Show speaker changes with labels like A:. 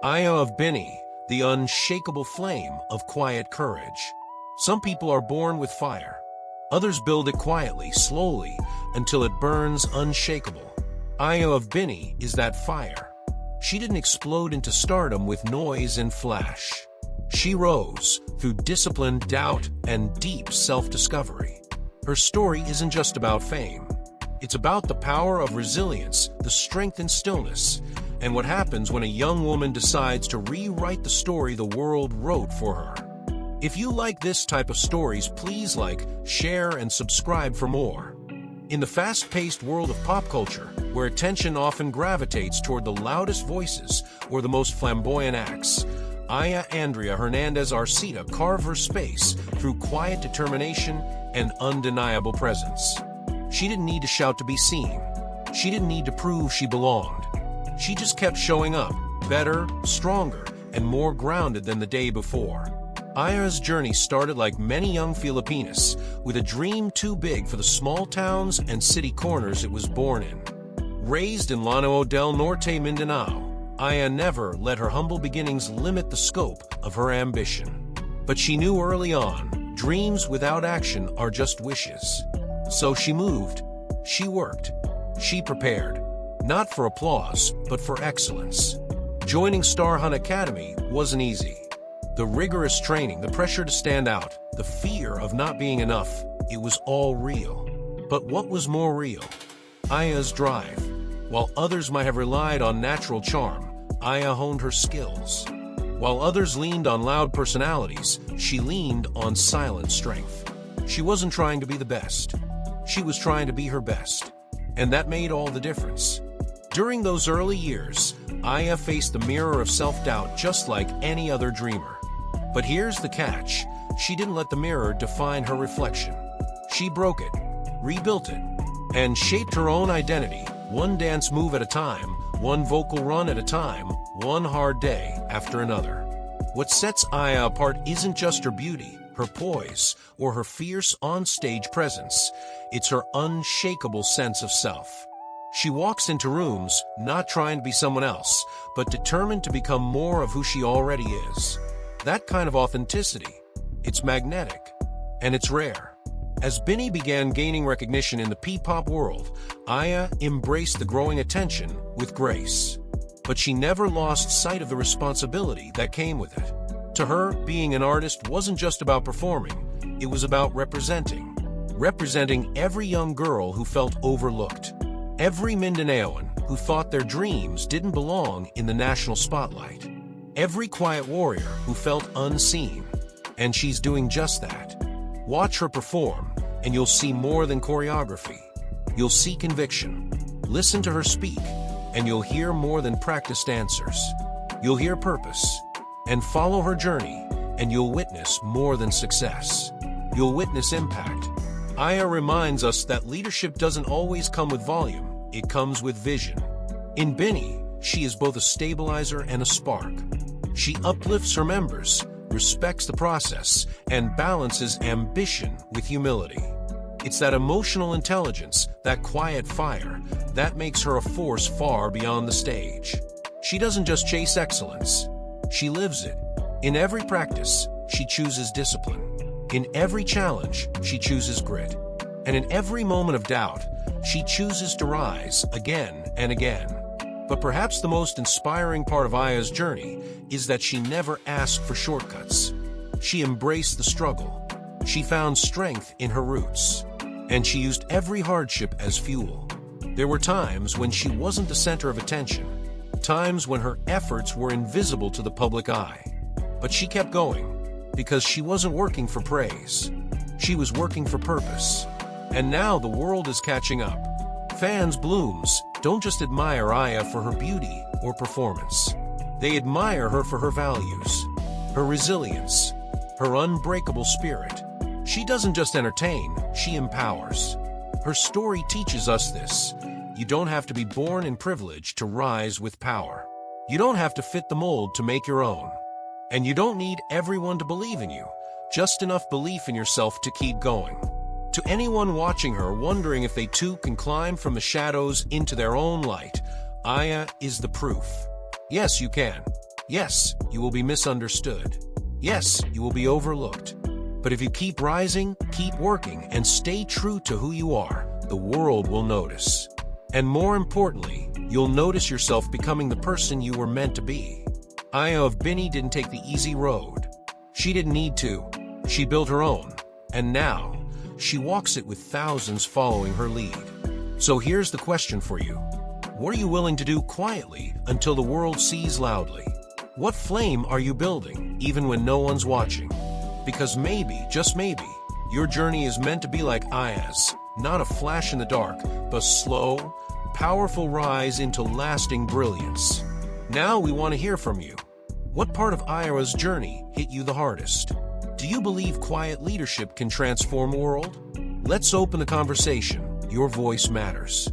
A: AIAH of Bini, the unshakable flame of quiet courage. Some people are born with fire. Others build it quietly, slowly, until it burns unshakable. AIAH of Bini is that fire. She didn't explode into stardom with noise and flash. She rose through discipline, doubt, and deep self-discovery. Her story isn't just about fame. It's about the power of resilience, the strength in stillness, and what happens when a young woman decides to rewrite the story the world wrote for her. If you like this type of stories, please like, share, and subscribe for more. In the fast-paced world of pop culture, where attention often gravitates toward the loudest voices or the most flamboyant acts, AIAH Andrea Hernandez Arcita carved her space through quiet determination and undeniable presence. She didn't need to shout to be seen. She didn't need to prove she belonged. She just kept showing up, better, stronger, and more grounded than the day before. AIAH's journey started like many young Filipinos, with a dream too big for the small towns and city corners it was born in. Raised in Lanao del Norte, Mindanao, AIAH never let her humble beginnings limit the scope of her ambition. But she knew early on, dreams without action are just wishes. So she moved, she worked, she prepared, not for applause, but for excellence. Joining Star Hunt Academy wasn't easy. The rigorous training, the pressure to stand out, the fear of not being enough, it was all real. But what was more real? AIAH's drive. While others might have relied on natural charm, AIAH honed her skills. While others leaned on loud personalities, she leaned on silent strength. She wasn't trying to be the best. She was trying to be her best. And that made all the difference. During those early years, AIAH faced the mirror of self-doubt just like any other dreamer. But here's the catch. She didn't let the mirror define her reflection. She broke it, rebuilt it, and shaped her own identity, one dance move at a time, one vocal run at a time, one hard day after another. What sets AIAH apart isn't just her beauty, her poise, or her fierce on-stage presence. It's her unshakable sense of self. She walks into rooms not trying to be someone else, but determined to become more of who she already is. That kind of authenticity, it's magnetic, and it's rare. As Bini began gaining recognition in the P-pop world, AIAH embraced the growing attention with grace. But she never lost sight of the responsibility that came with it. To her, being an artist wasn't just about performing, it was about representing. Representing every young girl who felt overlooked. Every Mindanaoan who thought their dreams didn't belong in the national spotlight. Every quiet warrior who felt unseen. And she's doing just that. Watch her perform, and you'll see more than choreography. You'll see conviction. Listen to her speak, and you'll hear more than practiced answers. You'll hear purpose. And follow her journey, and you'll witness more than success. You'll witness impact. AIAH reminds us that leadership doesn't always come with volume, it comes with vision. In Bini, she is both a stabilizer and a spark. She uplifts her members, respects the process, and balances ambition with humility. It's that emotional intelligence, that quiet fire, that makes her a force far beyond the stage. She doesn't just chase excellence, she lives it. In every practice, she chooses discipline. In every challenge, she chooses grit. And in every moment of doubt, she chooses to rise again and again. But perhaps the most inspiring part of AIAH's journey is that she never asked for shortcuts. She embraced the struggle. She found strength in her roots. And she used every hardship as fuel. There were times when she wasn't the center of attention. Times when her efforts were invisible to the public eye. But she kept going, because she wasn't working for praise. She was working for purpose. And now the world is catching up. Fans blooms don't just admire AIAH for her beauty or performance. They admire her for her values, her resilience, her unbreakable spirit. She doesn't just entertain, she empowers. Her story teaches us this. You don't have to be born in privilege to rise with power. You don't have to fit the mold to make your own. And you don't need everyone to believe in you, just enough belief in yourself to keep going. To anyone watching her wondering if they too can climb from the shadows into their own light, AIAH is the proof. Yes, you can. Yes, you will be misunderstood. Yes, you will be overlooked. But if you keep rising, keep working, and stay true to who you are, the world will notice. And more importantly, you'll notice yourself becoming the person you were meant to be. AIAH of Bini didn't take the easy road. She didn't need to. She built her own. And now, she walks it with thousands following her lead. So here's the question for you. What are you willing to do quietly until the world sees loudly? What flame are you building, even when no one's watching? Because maybe, just maybe, your journey is meant to be like AIAH's, not a flash in the dark, but slow, powerful rise into lasting brilliance. Now we want to hear from you. What part of AIAH's journey hit you the hardest? Do you believe quiet leadership can transform the world? Let's open the conversation. Your voice matters.